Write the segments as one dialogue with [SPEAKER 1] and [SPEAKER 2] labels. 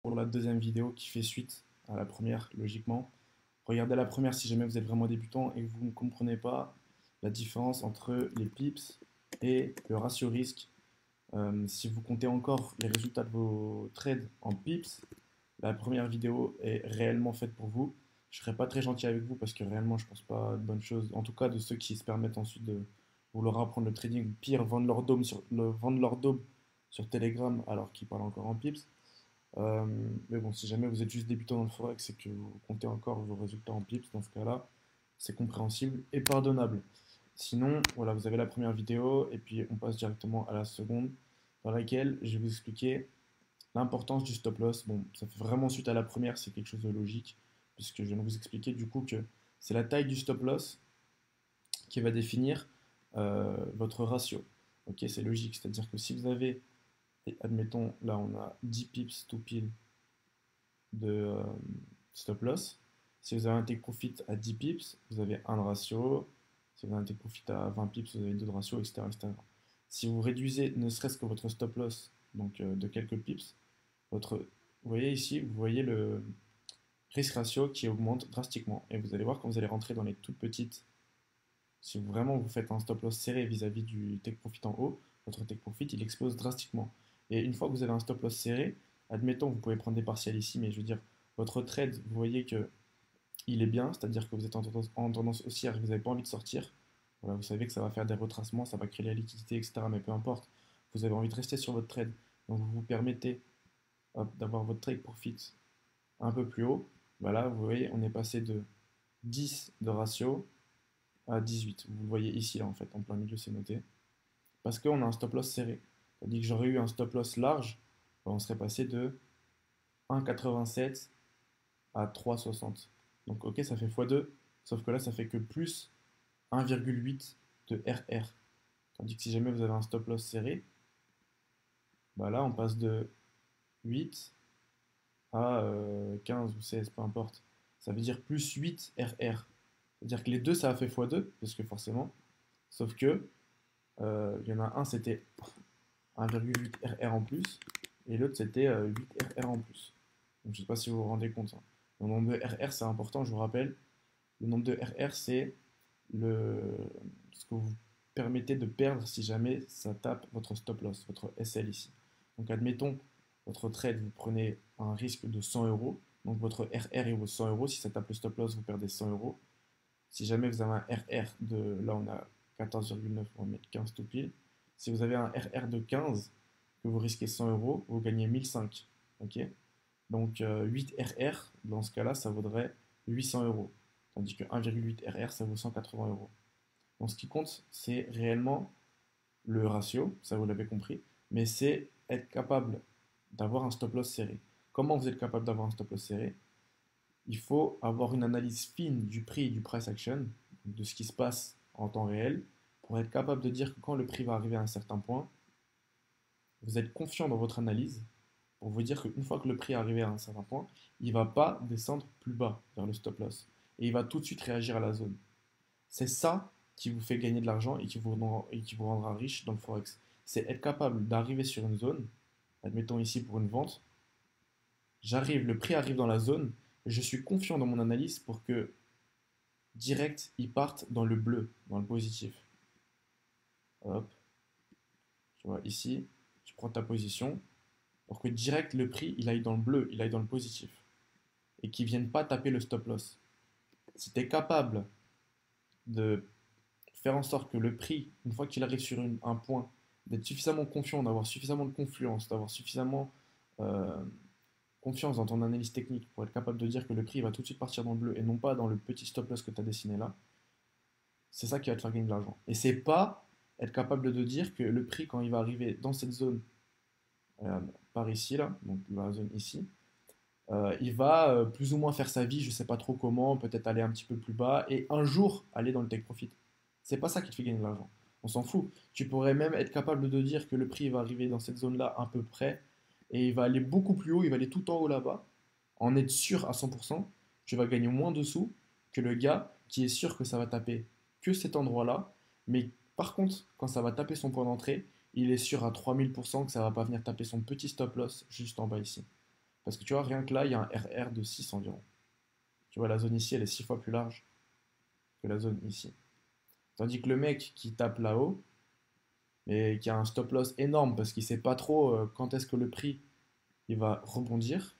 [SPEAKER 1] pour la deuxième vidéo qui fait suite à la première, logiquement. Regardez la première si jamais vous êtes vraiment débutant et que vous ne comprenez pas la différence entre les pips et le ratio risque. Si vous comptez encore les résultats de vos trades en pips, la première vidéo est réellement faite pour vous. Je ne serai pas très gentil avec vous parce que réellement je pense pas de bonnes choses. En tout cas de ceux qui se permettent ensuite de vouloir apprendre le trading, pire vendre leur dôme sur Telegram alors qu'ils parlent encore en pips. Euh, mais bon, si jamais vous êtes juste débutant dans le forex et que vous comptez encore vos résultats en pips, dans ce cas-là, c'est compréhensible et pardonnable. Sinon, voilà, vous avez la première vidéo et puis on passe directement à la seconde dans laquelle je vais vous expliquer l'importance du stop loss. Bon, ça fait vraiment suite à la première, c'est quelque chose de logique puisque je viens de vous expliquer du coup que c'est la taille du stop loss qui va définir votre ratio. Ok, c'est logique, c'est-à-dire que si vous avez, admettons, là on a 10 pips tout pile de stop loss. Si vous avez un take profit à 10 pips, vous avez un de ratio. Si vous avez un take profit à 20 pips, vous avez 2 de ratio, etc., etc. Si vous réduisez ne serait-ce que votre stop loss donc, de quelques pips, vous voyez ici, vous voyez le risk ratio qui augmente drastiquement. Et vous allez voir quand vous allez rentrer dans les toutes petites, si vraiment vous faites un stop loss serré vis-à-vis du take profit en haut, votre take profit il explose drastiquement. Et une fois que vous avez un stop loss serré, admettons, vous pouvez prendre des partiels ici, mais je veux dire, votre trade, vous voyez que il est bien, c'est-à-dire que vous êtes en tendance haussière et que vous n'avez pas envie de sortir. Voilà, vous savez que ça va faire des retracements, ça va créer la liquidité, etc. Mais peu importe, vous avez envie de rester sur votre trade. Donc vous vous permettez d'avoir votre trade profit un peu plus haut. Voilà, vous voyez, on est passé de 10 de ratio à 18. Vous le voyez ici, là, en fait, en plein milieu, c'est noté. Parce qu'on a un stop loss serré. C'est-à-dire que j'aurais eu un stop loss large, on serait passé de 1,87 à 3,60. Donc ok, ça fait x2, sauf que là, ça fait que plus 1,8 de RR. Tandis que si jamais vous avez un stop loss serré, bah là, on passe de 8 à 15 ou 16, peu importe. Ça veut dire plus 8 RR. C'est-à-dire que les deux, ça a fait x2, parce que forcément, sauf que il y en a un, c'était 1,8 RR en plus, et l'autre, c'était 8 RR en plus. Donc, je ne sais pas si vous vous rendez compte, hein. Le nombre de RR, c'est important, je vous rappelle. Le nombre de RR, c'est ce que vous permettez de perdre si jamais ça tape votre stop loss, votre SL ici. Donc, admettons, votre trade, vous prenez un risque de 100 euros. Donc, votre RR est vaut 100 euros. Si ça tape le stop loss, vous perdez 100 euros. Si jamais vous avez un RR de, là on a 14,9, on va mettre 15 tout pile. Si vous avez un RR de 15, que vous risquez 100 euros, vous gagnez 1005. Ok. Donc 8 RR, dans ce cas-là, ça vaudrait 800 euros. Tandis que 1,8 RR, ça vaut 180 euros. Donc ce qui compte, c'est réellement le ratio, ça vous l'avez compris, mais c'est être capable d'avoir un stop loss serré. Comment vous êtes capable d'avoir un stop loss serré? Il faut avoir une analyse fine du prix et du price action, de ce qui se passe en temps réel, pour être capable de dire que quand le prix va arriver à un certain point, vous êtes confiant dans votre analyse, pour vous dire qu'une fois que le prix est arrivé à un certain point, il ne va pas descendre plus bas vers le stop loss. Et il va tout de suite réagir à la zone. C'est ça qui vous fait gagner de l'argent et qui vous rendra riche dans le forex. C'est être capable d'arriver sur une zone, admettons ici pour une vente, le prix arrive dans la zone, et je suis confiant dans mon analyse pour que direct, ils partent dans le bleu, dans le positif. Hop, tu vois, ici, tu prends ta position pour que direct le prix, il aille dans le bleu, il aille dans le positif. Et qu'il ne vienne pas taper le stop loss. Si tu es capable de faire en sorte que le prix, une fois qu'il arrive sur un point, d'être suffisamment confiant, d'avoir suffisamment de confluence, d'avoir suffisamment euh, confiance dans ton analyse technique pour être capable de dire que le prix va tout de suite partir dans le bleu et non pas dans le petit stop loss que tu as dessiné là, c'est ça qui va te faire gagner de l'argent. Et c'est pas être capable de dire que le prix, quand il va arriver dans cette zone, par ici, là, donc la zone ici, il va plus ou moins faire sa vie, je sais pas trop comment, peut-être aller un petit peu plus bas et un jour aller dans le take profit. C'est pas ça qui te fait gagner de l'argent. On s'en fout. Tu pourrais même être capable de dire que le prix va arriver dans cette zone-là à peu près et il va aller beaucoup plus haut, il va aller tout en haut là-bas, en être sûr à 100%, tu vas gagner moins de sous que le gars qui est sûr que ça va taper que cet endroit-là, mais par contre, quand ça va taper son point d'entrée, il est sûr à 3000% que ça va pas venir taper son petit stop loss juste en bas ici. Parce que tu vois, rien que là, il y a un RR de 6 environ. Tu vois, la zone ici, elle est 6 fois plus large que la zone ici. Tandis que le mec qui tape là-haut, mais qui a un stop loss énorme parce qu'il sait pas trop quand est-ce que le prix il va rebondir,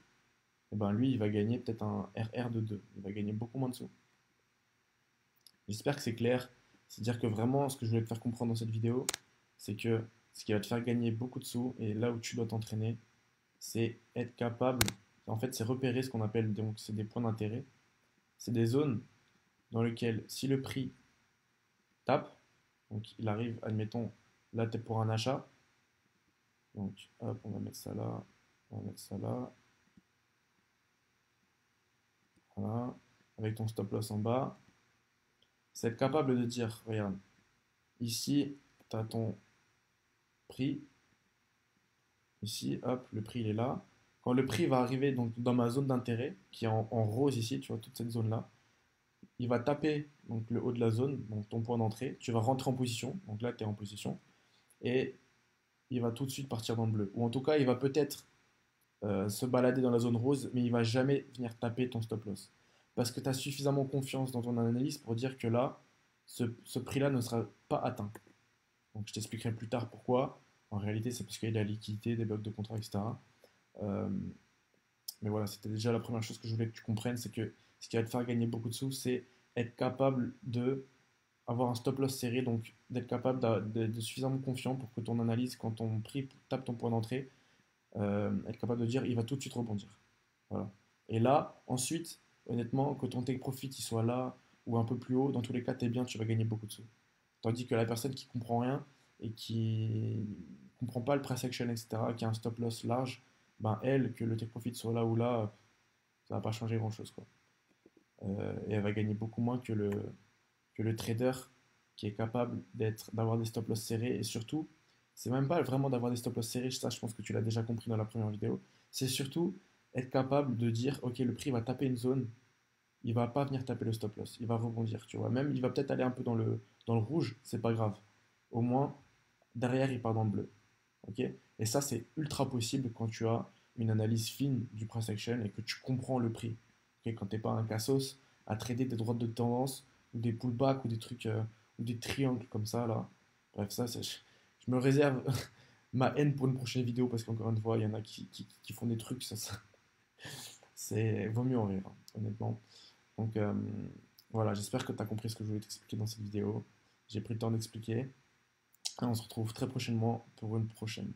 [SPEAKER 1] et ben lui, il va gagner peut-être un RR de 2. Il va gagner beaucoup moins de sous. J'espère que c'est clair. C'est-à-dire que vraiment, ce que je voulais te faire comprendre dans cette vidéo, c'est que ce qui va te faire gagner beaucoup de sous, et là où tu dois t'entraîner, c'est être capable, en fait, c'est repérer ce qu'on appelle, donc, c'est des points d'intérêt. C'est des zones dans lesquelles, si le prix tape, donc il arrive, admettons, là, tu es pour un achat, donc hop, on va mettre ça là, on va mettre ça là, voilà, avec ton stop loss en bas, c'est être capable de dire, regarde, ici, tu as ton prix, ici, hop, le prix il est là. Quand le prix va arriver donc, dans ma zone d'intérêt, qui est en rose ici, tu vois, toute cette zone-là, il va taper donc, le haut de la zone, donc ton point d'entrée, tu vas rentrer en position, donc là tu es en position, et il va tout de suite partir dans le bleu. Ou en tout cas, il va peut-être se balader dans la zone rose, mais il va jamais venir taper ton stop loss. Parce que tu as suffisamment confiance dans ton analyse pour dire que là, ce prix-là ne sera pas atteint. Donc je t'expliquerai plus tard pourquoi. En réalité, c'est parce qu'il y a de la liquidité, des blocs de contrat, etc. Euh, mais voilà, c'était déjà la première chose que je voulais que tu comprennes, c'est que ce qui va te faire gagner beaucoup de sous, c'est être capable de avoir un stop loss serré, donc d'être capable de suffisamment confiant pour que ton analyse, quand ton prix tape ton point d'entrée, être capable de dire il va tout de suite rebondir. Voilà. Et là, ensuite, honnêtement, que ton take profit il soit là ou un peu plus haut, dans tous les cas, t'es bien, tu vas gagner beaucoup de sous. Tandis que la personne qui comprend rien et qui comprend pas le price action, etc., qui a un stop loss large, ben elle, que le take profit soit là ou là, ça va pas changer grand-chose, quoi. Et elle va gagner beaucoup moins que le trader qui est capable d'avoir des stop loss serrés. Et surtout, c'est même pas vraiment d'avoir des stop loss serrés, ça je pense que tu l'as déjà compris dans la première vidéo. C'est surtout être capable de dire, ok, le prix va taper une zone, il va pas venir taper le stop loss, il va rebondir, tu vois. Même il va peut-être aller un peu dans le rouge, c'est pas grave. Au moins, derrière, il part dans le bleu. Ok. Et ça, c'est ultra possible quand tu as une analyse fine du price action et que tu comprends le prix. Ok. Quand tu n'es pas un cassos à trader des droites de tendance ou des pullbacks ou des trucs ou des triangles comme ça là. Bref, ça, je me réserve ma haine pour une prochaine vidéo parce qu'encore une fois, il y en a qui font des trucs, c'est vaut mieux en rire, hein, honnêtement. Donc voilà, j'espère que tu as compris ce que je voulais t'expliquer dans cette vidéo. J'ai pris le temps d'expliquer. Et on se retrouve très prochainement pour une prochaine.